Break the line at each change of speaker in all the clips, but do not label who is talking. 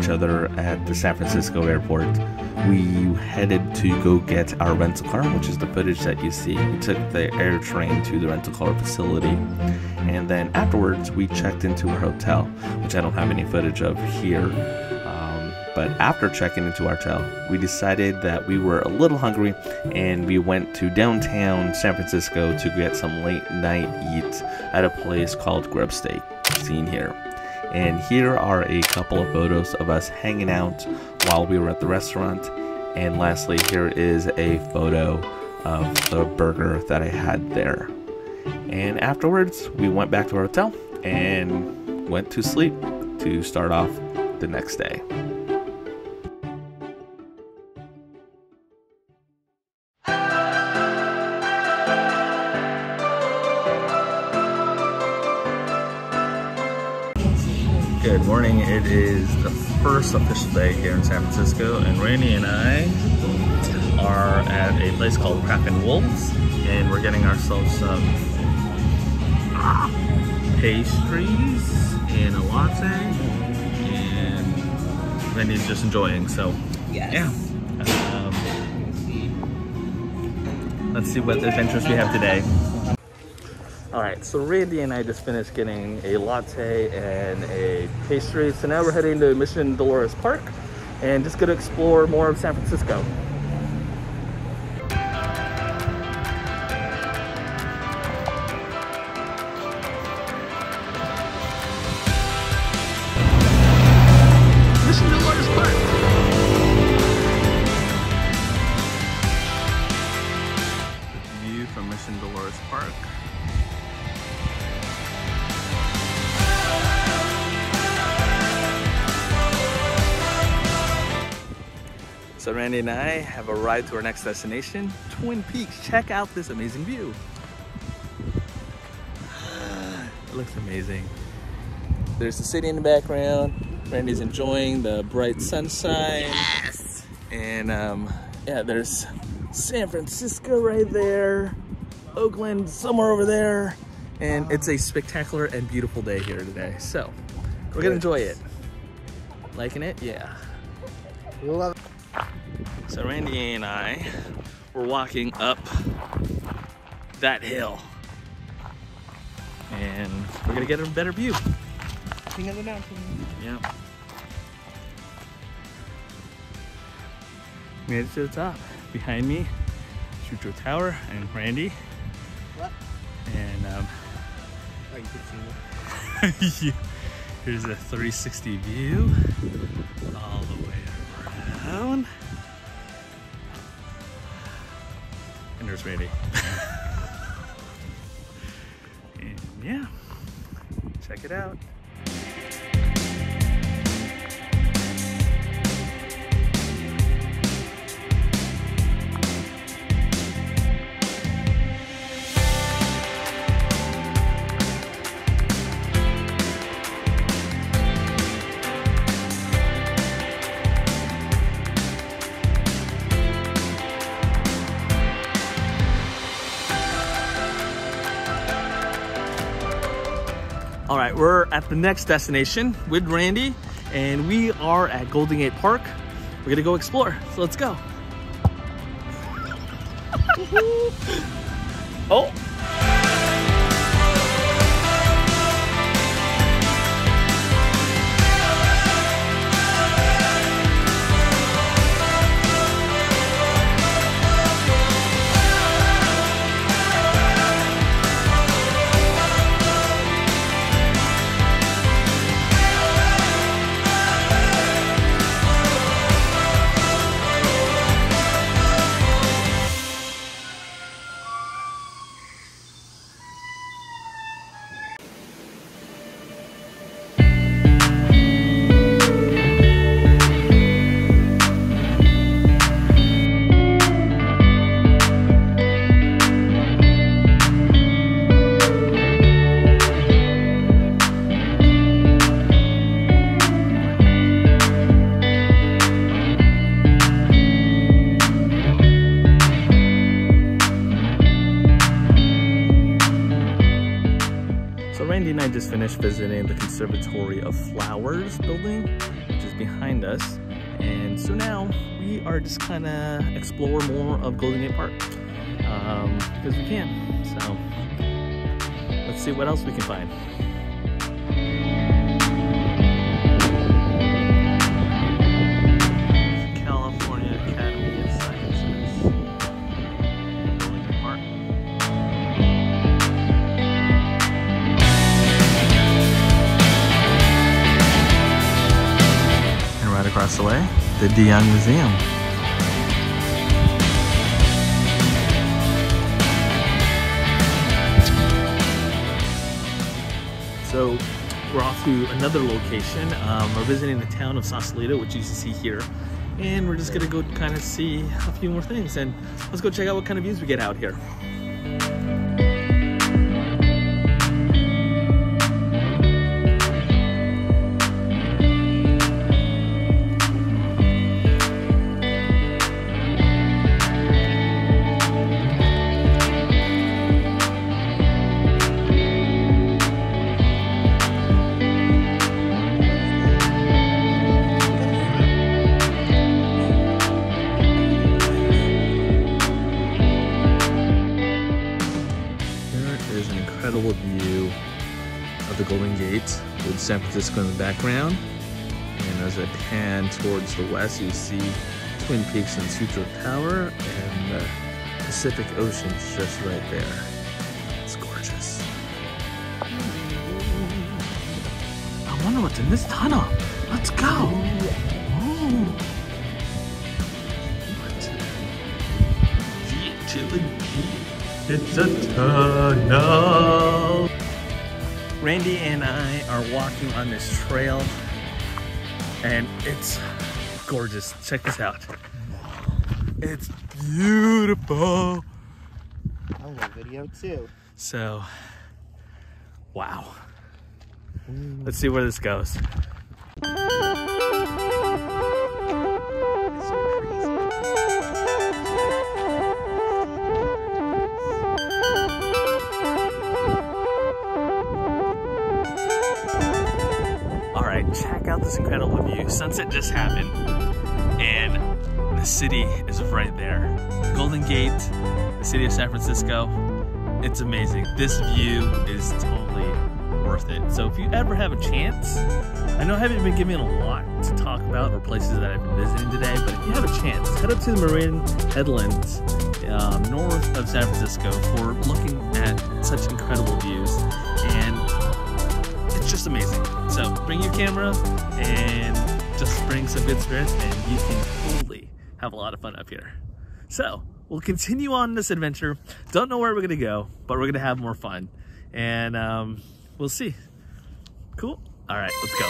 each other at the San Francisco airport, we headed to go get our rental car, which is the footage that you see. We took the air train to the rental car facility, and then afterwards we checked into our hotel, which I don't have any footage of here. But after checking into our hotel, we decided that we were a little hungry, and we went to downtown San Francisco to get some late night eat at a place called Grub Steak, seen here. And here are a couple of photos of us hanging out while we were at the restaurant. And lastly, here is a photo of the burger that I had there. And afterwards, we went back to our hotel and went to sleep to start off the next day. Good morning. It is the first official day here in San Francisco, and Randy and I are at a place called Craft and Wolves, and we're getting ourselves some pastries and a latte, and Randy's just enjoying. So yes. Yeah, let's see what adventures we have today. Alright, so Randy and I just finished getting a latte and a pastry, so now we're heading to Mission Dolores Park and just gonna explore more of San Francisco. Mission Dolores Park! View from Mission Dolores Park. So Randy and I have arrived to our next destination, Twin Peaks. Check out this amazing view. It looks amazing. There's the city in the background. Randy's enjoying the bright sunshine. Yes! And yeah, there's San Francisco right there. Oakland somewhere over there. And it's a spectacular and beautiful day here today. So we're gonna enjoy it. Liking it? Yeah.
You'll love it.
So Randy and I were walking up that hill, and we're gonna get a better view.
King of the mountain.
Yeah. Made it to the top. Behind me, Sausalito Tower and Randy.
What?
And
oh, you can see me.
Here's a 360 view all the way around. And there's Randy. And yeah, check it out. All right, we're at the next destination with Randy, and we are at Golden Gate Park. We're gonna go explore, so let's go. Oh. Randy and I just finished visiting the Conservatory of Flowers building, which is behind us. And so now we are just kind of explore more of Golden Gate Park because we can. So let's see what else we can find. California Academy of Sciences, Golden Gate Park. And right across the way, the De Young Museum. So we're off to another location. We're visiting the town of Sausalito, which you can see here. And we're just gonna go kind of see a few more things. And let's go check out what kind of views we get out here. Incredible view of the Golden Gate with San Francisco in the background, and as I pan towards the west you see Twin Peaks and Sausalito Tower and the Pacific Ocean just right there. It's gorgeous. I wonder what's in this tunnel. Let's go. It's a tunnel. Randy and I are walking on this trail and it's gorgeous. Check this out. It's beautiful.
I love video too.
So, wow. Let's see where this goes. Check out this incredible view. Sunset just happened and the city is right there. Golden Gate, the city of San Francisco. It's amazing. This view is totally worth it. So if you ever have a chance, I know I haven't been giving a lot to talk about or places that I've been visiting today, but if you have a chance, head up to the Marin Headlands north of San Francisco for looking at such incredible views. And it's just amazing. So bring your camera and just bring some good spirits and you can totally have a lot of fun up here. So we'll continue on this adventure. Don't know where we're gonna go, but we're gonna have more fun. And we'll see. Cool? All right, let's go.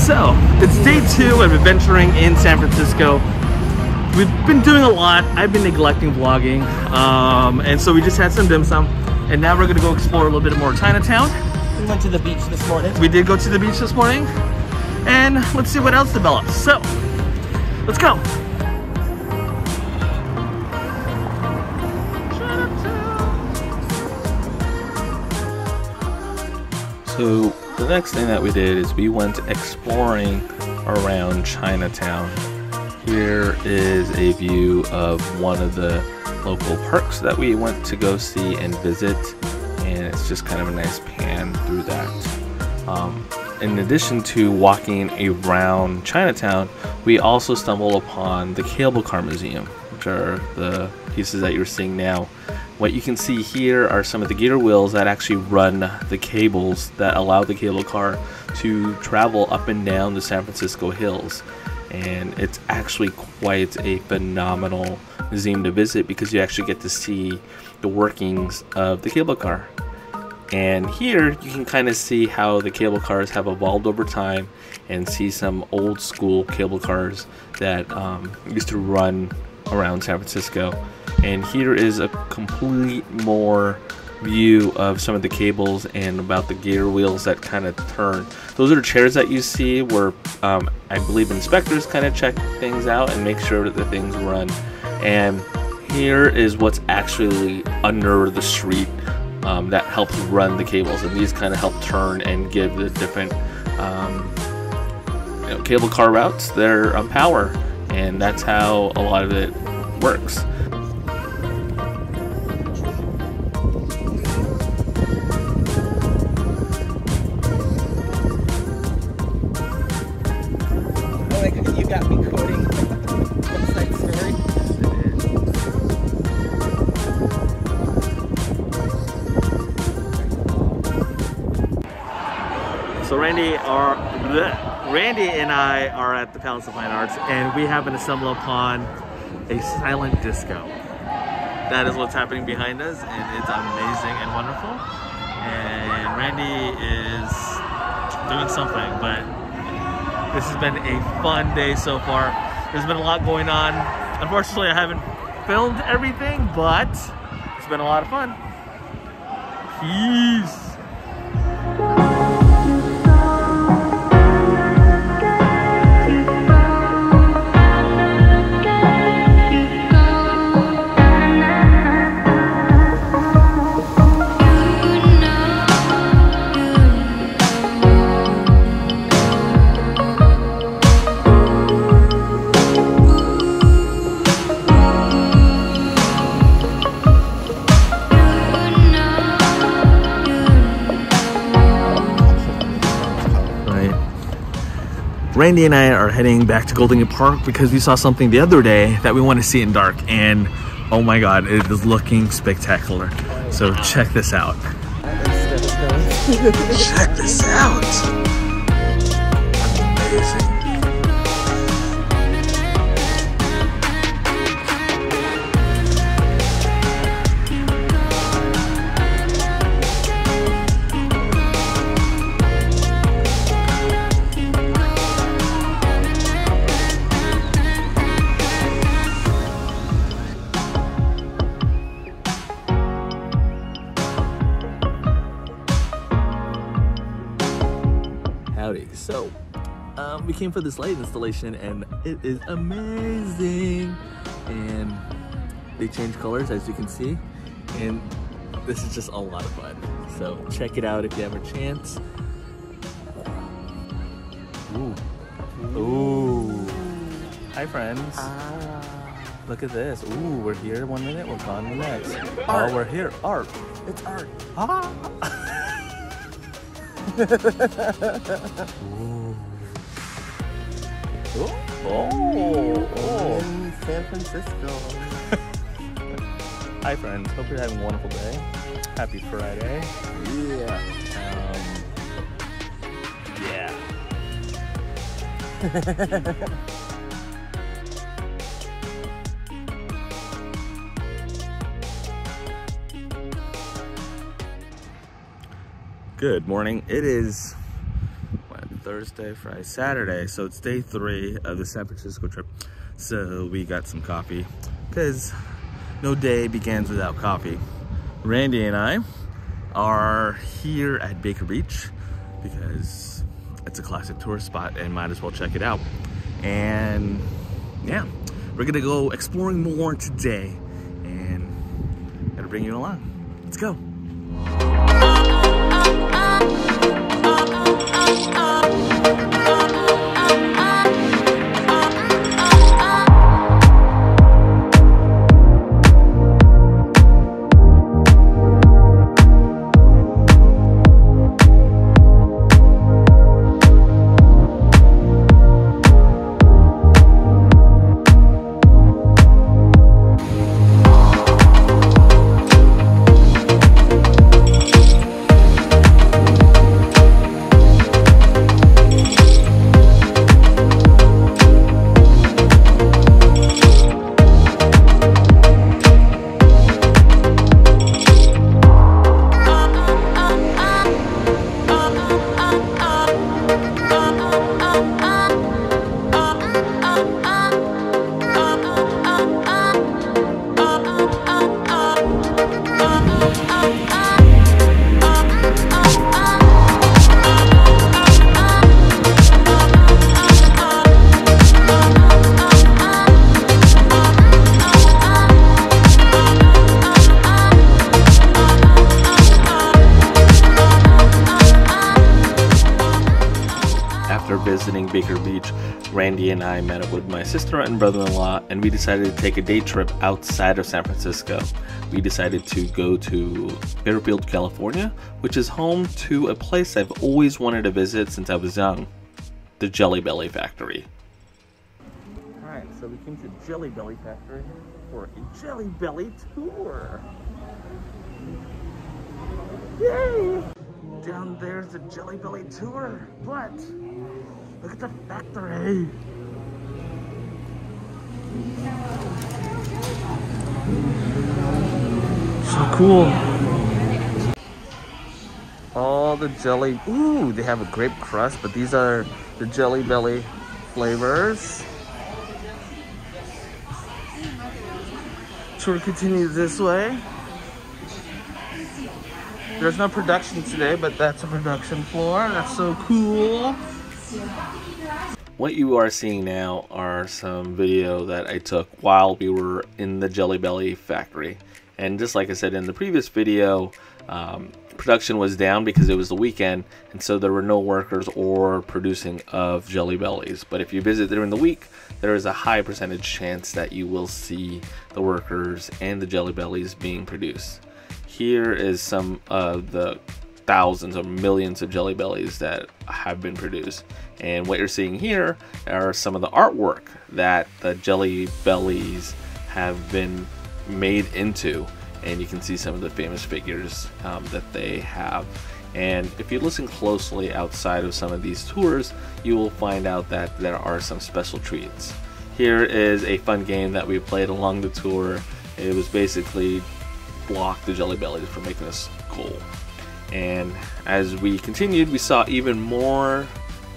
So, it's day 2 of adventuring in San Francisco. We've been doing a lot. I've been neglecting vlogging. And so we just had some dim sum. And now we're gonna go explore a little bit more Chinatown.
We went to the beach this morning.
We did go to the beach this morning. And let's see what else develops. So, let's go. So the next thing that we did is we went exploring around Chinatown. Here is a view of one of the local parks that we went to go see and visit, and it's just kind of a nice pan through that. In addition to walking around Chinatown, we also stumbled upon the Cable Car Museum, which are the pieces that you're seeing now. What you can see here are some of the gear wheels that actually run the cables that allow the cable car to travel up and down the San Francisco hills. And it's actually quite a phenomenal museum to visit because you actually get to see the workings of the cable car. And here you can kind of see how the cable cars have evolved over time and see some old school cable cars that used to run around San Francisco. And here is a complete more view of some of the cables and about the gear wheels that kind of turn. Those are the chairs that you see where I believe inspectors kind of check things out and make sure that the things run. And here is what's actually under the street that helps run the cables, and these kind of help turn and give the different cable car routes their power, and that's how a lot of it works.
You got me quoting Website Story.
So Randy and I are at the Palace of Fine Arts, and we happen to stumble upon a silent disco. That is what's happening behind us, and it's amazing and wonderful. And Randy is doing something, but this has been a fun day so far. There's been a lot going on. Unfortunately, I haven't filmed everything, but it's been a lot of fun. Peace. Randy and I are heading back to Golden Gate Park because we saw something the other day that we want to see in dark, and oh my god, it is looking spectacular. So check this out. Check this out. Amazing. Howdy. So, we came for this light installation and it is amazing. And they change colors, as you can see. And this is just a lot of fun. So check it out if you have a chance. Ooh. Ooh. Hi friends. Look at this. Ooh, we're here 1 minute, we're gone the next.
Art.
Oh, we're here. Art.
It's art.
Ah. Oh.
In San Francisco.
Hi friends, hope you're having a wonderful day. Happy Friday.
Yeah.
Good morning. It is Thursday, Friday, Saturday, so it's day 3 of the San Francisco trip. So we got some coffee because no day begins without coffee. Randy and I are here at Baker Beach because it's a classic tourist spot and might as well check it out. And yeah, we're gonna go exploring more today and gotta bring you along. Let's go. Baker Beach, Randy and I met up with my sister and brother-in-law, and we decided to take a day trip outside of San Francisco. We decided to go to Fairfield, California, which is home to a place I've always wanted to visit since I was young, the Jelly Belly Factory.
Alright, so we came to Jelly Belly Factory for a Jelly Belly tour. Yay! Down there's the Jelly Belly tour, but look at the factory. So cool. All the jelly, ooh, they have a grape crust, but these are the Jelly Belly flavors. Tour continues this way. There's no production today, but that's a production floor. That's so cool.
What you are seeing now are some video that I took while we were in the Jelly Belly factory. And just like I said in the previous video, production was down because it was the weekend, and so there were no workers or producing of Jelly Bellies. But if you visit during the week, there is a high percentage chance that you will see the workers and the Jelly Bellies being produced. Here is some of the thousands or millions of Jelly Bellies that have been produced. And what you're seeing here are some of the artwork that the Jelly Bellies have been made into. And you can see some of the famous figures that they have. And if you listen closely outside of some of these tours, you will find out that there are some special treats. Here is a fun game that we played along the tour. It was basically block the Jelly Bellies from making us cool. And as we continued, we saw even more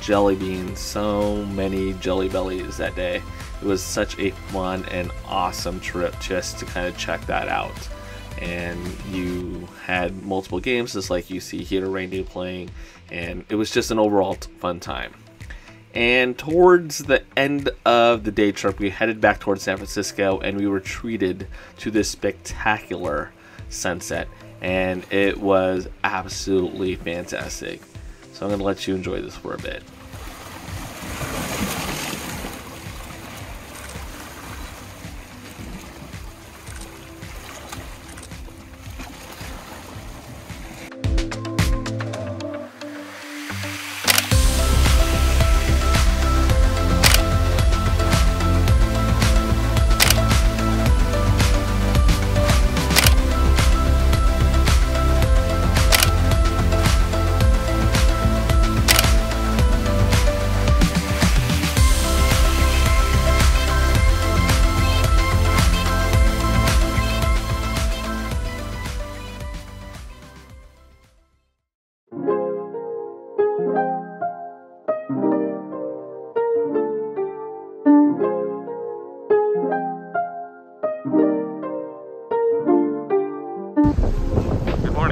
jelly beans, so many Jelly Bellies that day. It was such a fun and awesome trip just to kind of check that out. And you had multiple games just like you see here, Randy playing, and it was just an overall fun time. And towards the end of the day trip, we headed back towards San Francisco, and we were treated to this spectacular sunset, and it was absolutely fantastic. So I'm going to let you enjoy this for a bit.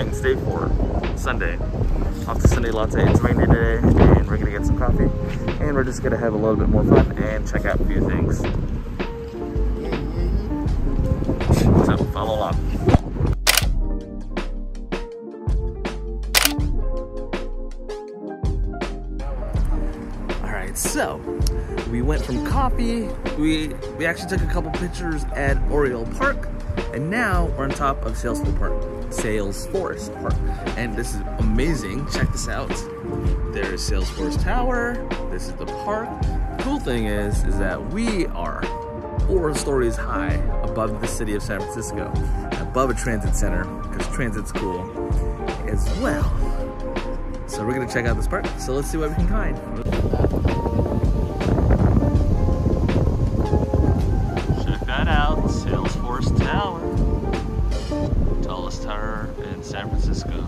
It's day 4, Sunday. Off to Sunday Latte. It's rainy today, and we're gonna get some coffee, and we're just gonna have a little bit more fun and check out a few things. So follow along. All right, so we went from coffee. We actually took a couple pictures at Oriole Park, and now we're on top of Salesforce Park, and this is amazing. Check this out. There's Salesforce Tower. This is the park. The cool thing is that we are 4 stories high above the city of San Francisco, above a transit center, because transit's cool as well. So we're gonna check out this park. So let's see what we can find. Check that out, Salesforce Tower. Tallest tower in San Francisco.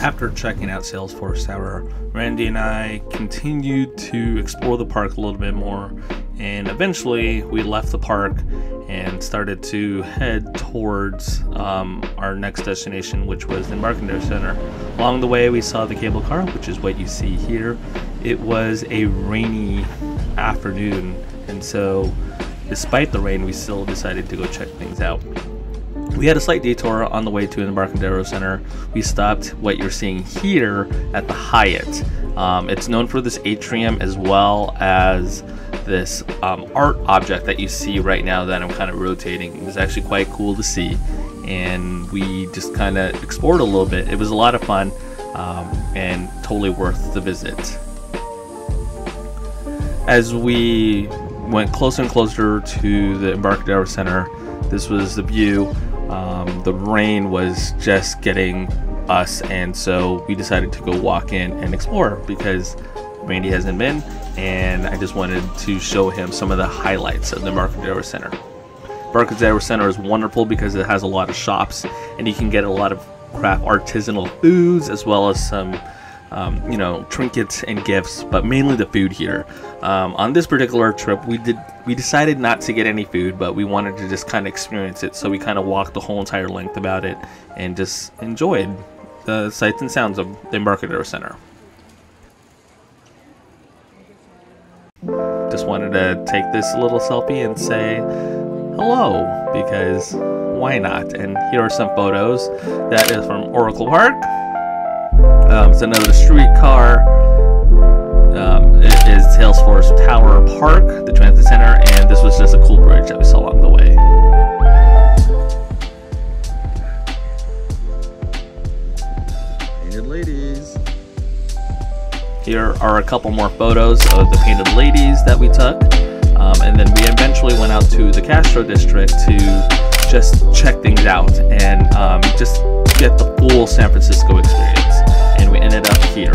After checking out Salesforce Tower, Randy and I continued to explore the park a little bit more, and eventually we left the park and started to head towards our next destination, which was the Embarcadero Center. Along the way we saw the cable car, which is what you see here. It was a rainy afternoon, and so despite the rain we still decided to go check things out. We had a slight detour on the way to the Embarcadero Center. We stopped what you're seeing here at the Hyatt. It's known for this atrium as well as this art object that you see right now that I'm kind of rotating. It was actually quite cool to see, and we just kind of explored a little bit. It was a lot of fun and totally worth the visit. As we went closer and closer to the Embarcadero Center, this was the view. The rain was just getting us, and so we decided to go walk in and explore because Randy hasn't been, and I just wanted to show him some of the highlights of the Embarcadero Center. Embarcadero Center is wonderful because it has a lot of shops, and you can get a lot of craft artisanal foods as well as some trinkets and gifts, but mainly the food here. On this particular trip, we decided not to get any food, but we wanted to just kind of experience it, so we kind of walked the whole entire length about it and just enjoyed the sights and sounds of the Embarcadero Center. Just wanted to take this little selfie and say hello, because why not? And here are some photos. That is from Oracle Park. It's another streetcar. It is Salesforce Tower Park, the transit center, and this was just a cool bridge that we saw along the way. Painted ladies. Here are a couple more photos of the painted ladies that we took, and then we eventually went out to the Castro district to just check things out and just get the full San Francisco experience. And we ended up here.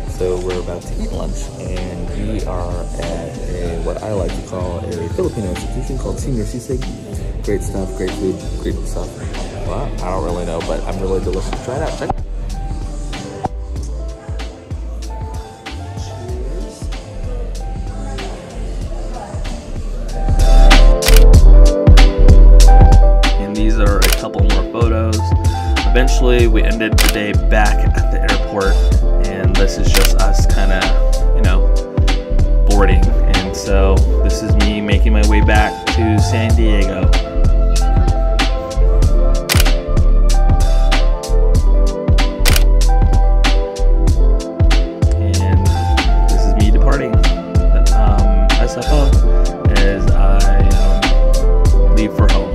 So we're about to eat lunch, and we are at what I like to call a Filipino institution called Senior Sisig. Great stuff, great food, great stuff. Well, I don't really know, but I'm really delicious. Try it out. Check. And these are a couple more photos. Eventually, we ended the day back at the airport, and this is just us kind of, boarding. And so this is me making my way back to San Diego. And this is me departing SFO as I leave for home.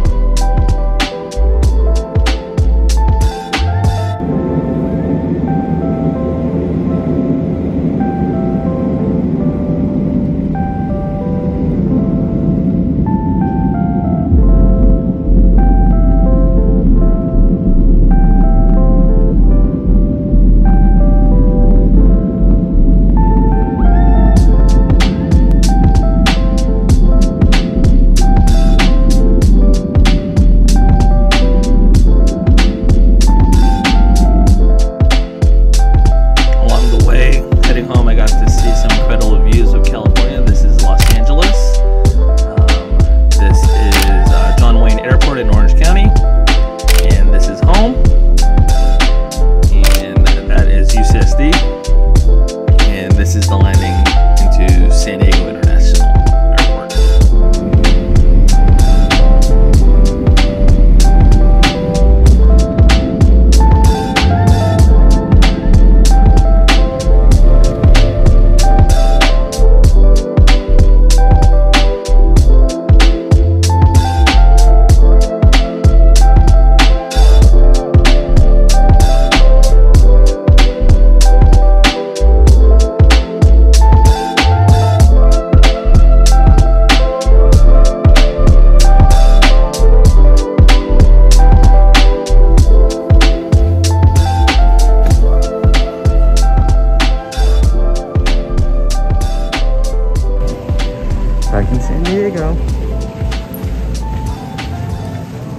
Back in San Diego.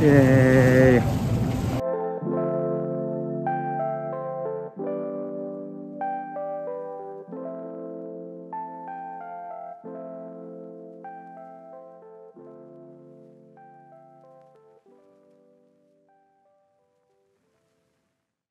Yay.